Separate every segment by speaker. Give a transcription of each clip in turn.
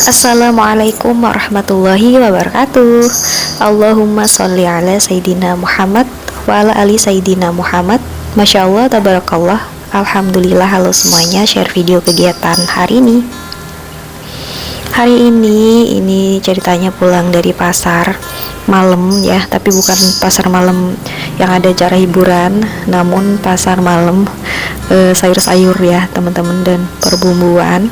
Speaker 1: Assalamualaikum warahmatullahi wabarakatuh. Allahumma sholli ala Sayyidina Muhammad wa ala ali Sayyidina Muhammad. Masya Allah, tabarakallah. Alhamdulillah. Halo semuanya, share video kegiatan hari ini. Hari ini ceritanya pulang dari pasar malam ya, tapi bukan pasar malam yang ada acara hiburan, namun pasar malam sayur-sayur ya teman-teman, dan perbumbuan.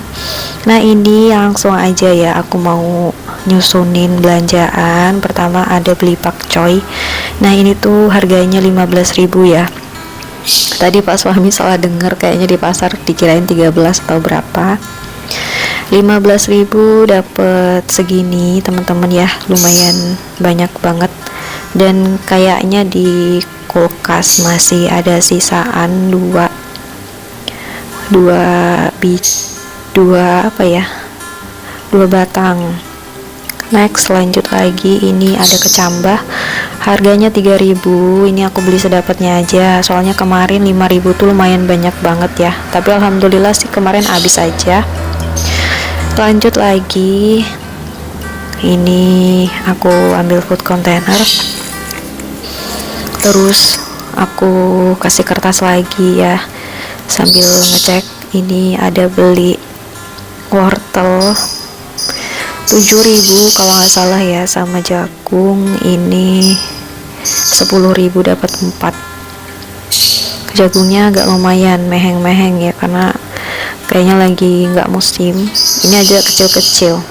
Speaker 1: Nah ini langsung aja ya, aku mau nyusunin belanjaan. Pertama ada beli pakcoy. Nah ini tuh harganya 15.000 ya. Tadi Pak Suami salah denger, kayaknya di pasar dikirain 13 atau berapa. 15.000 dapet segini teman-teman ya, lumayan banyak banget. Dan kayaknya di kulkas masih ada sisaan dua batang. Next, lanjut lagi, ini ada kecambah harganya 3.000. ini aku beli sedapatnya aja, soalnya kemarin 5.000 tuh lumayan banyak banget ya, tapi alhamdulillah sih kemarin habis aja. Lanjut lagi, ini aku ambil food container, terus aku kasih kertas lagi ya, sambil ngecek. Ini ada beli wortel 7.000 kalau nggak salah ya, sama jagung ini 10.000 dapat 4. Jagungnya agak lumayan meheng-meheng ya, karena kayaknya lagi nggak musim. Ini aja kecil-kecil.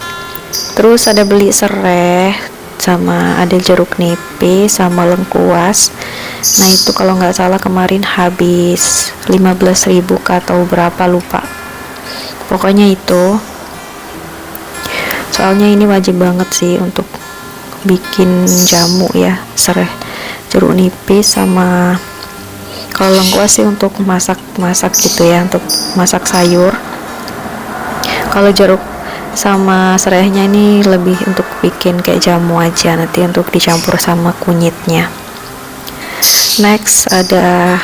Speaker 1: Terus ada beli serai, sama ada jeruk nipis sama lengkuas. Nah itu kalau nggak salah kemarin habis 15.000 atau berapa, lupa. Pokoknya itu, soalnya ini wajib banget sih untuk bikin jamu ya, serai, jeruk nipis, sama kalau lengkuas sih untuk masak gitu ya, untuk masak sayur. Kalau jeruk sama serainya ini lebih untuk bikin kayak jamu aja, nanti untuk dicampur sama kunyitnya. Next ada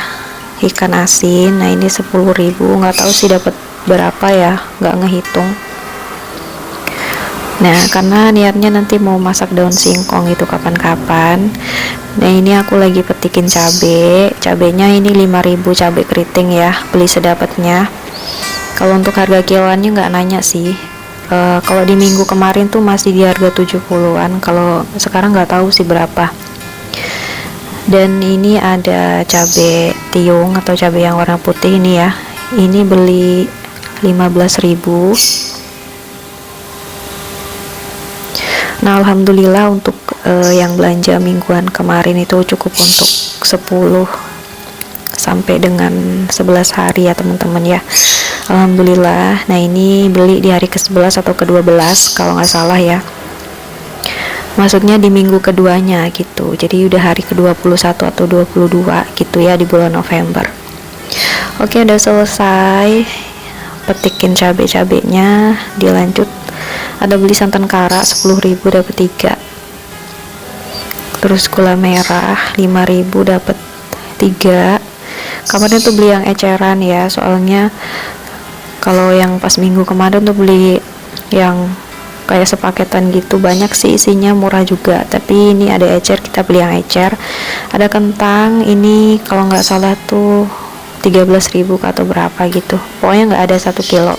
Speaker 1: ikan asin. Nah ini 10.000, nggak tahu sih dapat berapa ya, nggak ngehitung. Nah karena niatnya nanti mau masak daun singkong itu kapan-kapan. Nah ini aku lagi petikin cabenya ini 5.000 cabai keriting ya, beli sedapatnya. Kalau untuk harga kiloannya nggak nanya sih. Kalau di minggu kemarin tuh masih di harga 70-an, kalau sekarang nggak tahu sih berapa. Dan ini ada cabai tiung atau cabai yang warna putih ini ya, ini beli 15.000. Nah alhamdulillah untuk yang belanja mingguan kemarin itu cukup untuk 10 sampai dengan 11 hari ya teman-teman ya, alhamdulillah. Nah ini beli di hari ke-11 atau ke-12 kalau nggak salah ya, maksudnya di minggu keduanya gitu, jadi udah hari ke-21 atau 22 gitu ya di bulan November. Oke, udah selesai petikin cabai-cabainya, dilanjut ada beli santan kara 10.000 dapat 3. Terus gula merah 5.000 dapat 3. Kemarin tuh beli yang eceran ya, soalnya kalau yang pas minggu kemarin tuh beli yang kayak sepaketan gitu, banyak sih isinya, murah juga, tapi ini ada ecer, kita beli yang ecer. Ada kentang, ini kalau nggak salah tuh 13.000 atau berapa gitu, pokoknya nggak ada 1 kilo.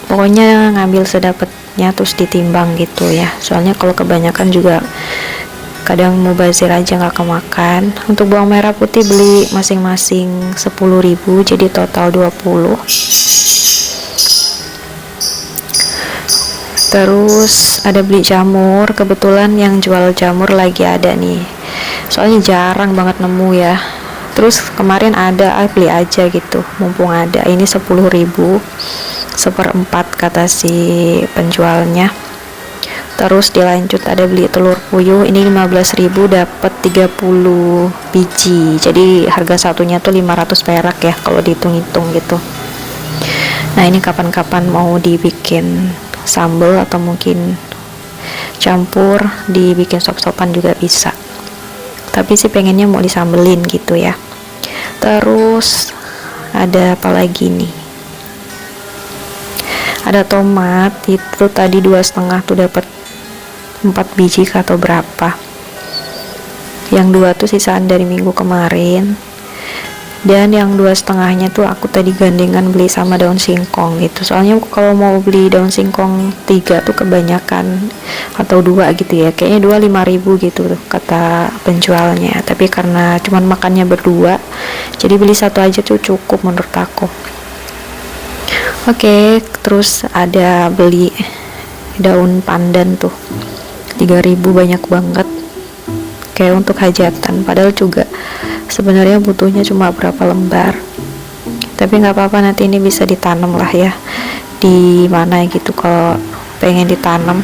Speaker 1: Pokoknya ngambil sedapatnya terus ditimbang gitu ya, soalnya kalau kebanyakan juga kadang mubazir aja nggak kemakan. Untuk bawang merah putih beli masing-masing 10.000, jadi total 20. Terus ada beli jamur, kebetulan yang jual jamur lagi ada nih, soalnya jarang banget nemu ya. Terus kemarin ada, beli aja gitu mumpung ada. Ini 10.000, 1/4 kata si penjualnya. Terus dilanjut ada beli telur puyuh, ini 15.000 dapat 30 biji, jadi harga satunya tuh 500 perak ya kalau dihitung-hitung gitu. Nah ini kapan-kapan mau dibikin sambal atau mungkin campur dibikin sop-sopan juga bisa, tapi sih pengennya mau disambelin gitu ya. Terus ada apa lagi nih, Ada tomat itu tadi 2,5 tuh dapat 4 biji atau berapa. Yang 2 tuh sisaan dari minggu kemarin. Dan yang 2,5-nya tuh aku tadi gandengan beli sama daun singkong gitu. Soalnya kalau mau beli daun singkong 3 tuh kebanyakan, atau 2 gitu ya, kayaknya 2 5.000 gitu tuh kata penjualnya. Tapi karena cuman makannya berdua, jadi beli 1 aja tuh cukup menurut aku. Oke, terus ada beli daun pandan tuh 3.000, banyak banget, kayak untuk hajatan, padahal juga sebenarnya butuhnya cuma berapa lembar, tapi nggak apa-apa, nanti ini bisa ditanam lah ya di mana gitu kalau pengen ditanam.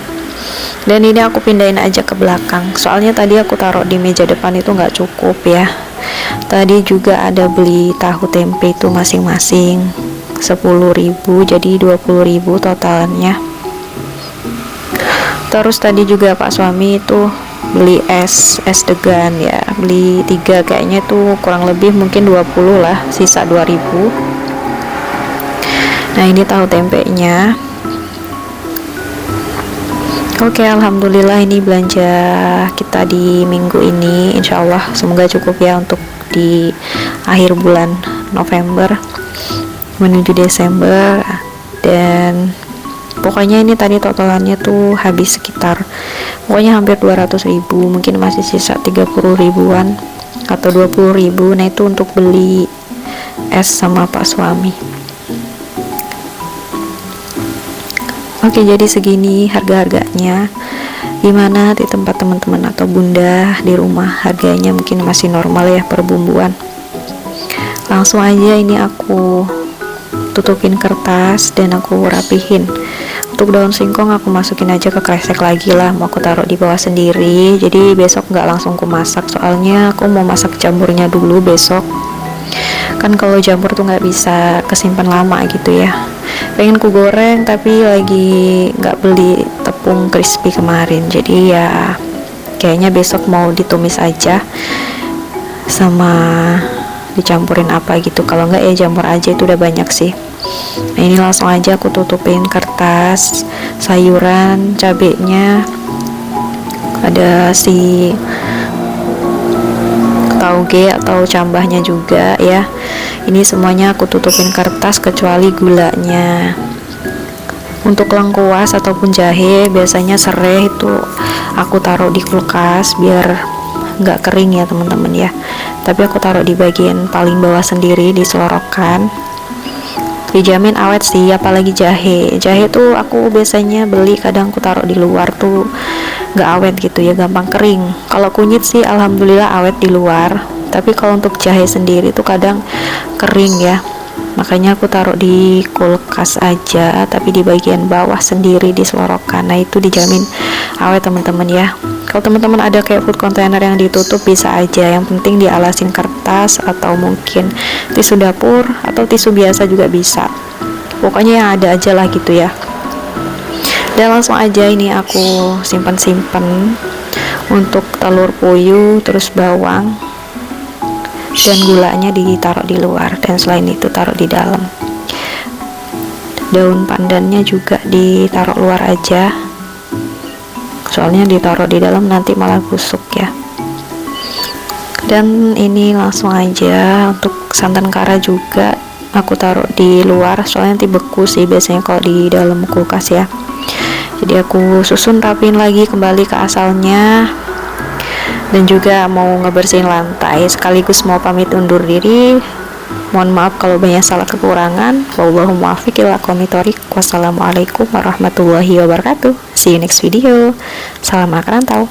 Speaker 1: Dan ini aku pindahin aja ke belakang, soalnya tadi aku taruh di meja depan itu nggak cukup ya. Tadi juga ada beli tahu tempe itu masing-masing 10.000, jadi 20.000 totalnya. Terus tadi juga Pak suami itu beli es degan ya, beli 3 kayaknya tuh, kurang lebih mungkin 20 lah, sisa 2.000. Nah ini tahu tempenya. Oke, alhamdulillah ini belanja kita di minggu ini, insya Allah semoga cukup ya untuk di akhir bulan November menuju Desember. Dan pokoknya ini tadi totalannya tuh habis sekitar pokoknya hampir 200.000, mungkin masih sisa 30.000-an atau 20.000. Nah itu untuk beli es sama Pak suami. Oke, jadi segini harga-harganya. Gimana di tempat teman-teman atau bunda di rumah, harganya mungkin masih normal ya perbumbuan? Langsung aja ini aku tutupin kertas dan aku rapihin. Untuk daun singkong aku masukin aja ke kresek lagi lah, mau aku taruh di bawah sendiri, jadi besok nggak langsung aku masak, soalnya aku mau masak jamurnya dulu besok. Kan kalau jamur tuh nggak bisa kesimpan lama gitu ya. Pengen ku goreng tapi lagi nggak beli tepung crispy kemarin, jadi ya kayaknya besok mau ditumis aja sama dicampurin apa gitu. Kalau nggak ya jamur aja, itu udah banyak sih. Nah ini langsung aja aku tutupin kertas sayuran, cabenya, ada si tauge atau cambahnya juga ya. Ini semuanya aku tutupin kertas kecuali gulanya. Untuk lengkuas ataupun jahe, biasanya serai itu aku taruh di kulkas biar nggak kering ya teman-teman ya. Tapi aku taruh di bagian paling bawah sendiri di selorokan. Dijamin awet sih, apalagi jahe. Jahe tuh aku biasanya beli, kadang aku taruh di luar tuh nggak awet gitu ya, gampang kering. Kalau kunyit sih alhamdulillah awet di luar, tapi kalau untuk jahe sendiri tuh kadang kering ya, makanya aku taruh di kulkas aja, tapi di bagian bawah sendiri di selorokan. Nah itu dijamin awet teman-teman ya. Kalau teman-teman ada kayak food container yang ditutup bisa aja, yang penting dialasin kertas atau mungkin tisu dapur atau tisu biasa juga bisa, pokoknya yang ada aja lah gitu ya. Dan langsung aja ini aku simpen-simpen untuk telur puyuh, terus bawang dan gulanya ditaruh di luar, dan selain itu taruh di dalam. Daun pandannya juga ditaruh luar aja, soalnya ditaruh di dalam nanti malah busuk ya. Dan ini langsung aja untuk santan kara juga aku taruh di luar, soalnya nanti beku sih biasanya kalau di dalam kulkas ya. Jadi aku susun rapiin lagi kembali ke asalnya, dan juga mau ngebersihin lantai sekaligus mau pamit undur diri. Mohon maaf kalau banyak salah kekurangan. Wallahu muwaffiq ila aqwamit thoriq. Wassalamualaikum warahmatullahi wabarakatuh. See you next video. Salam anak rantau.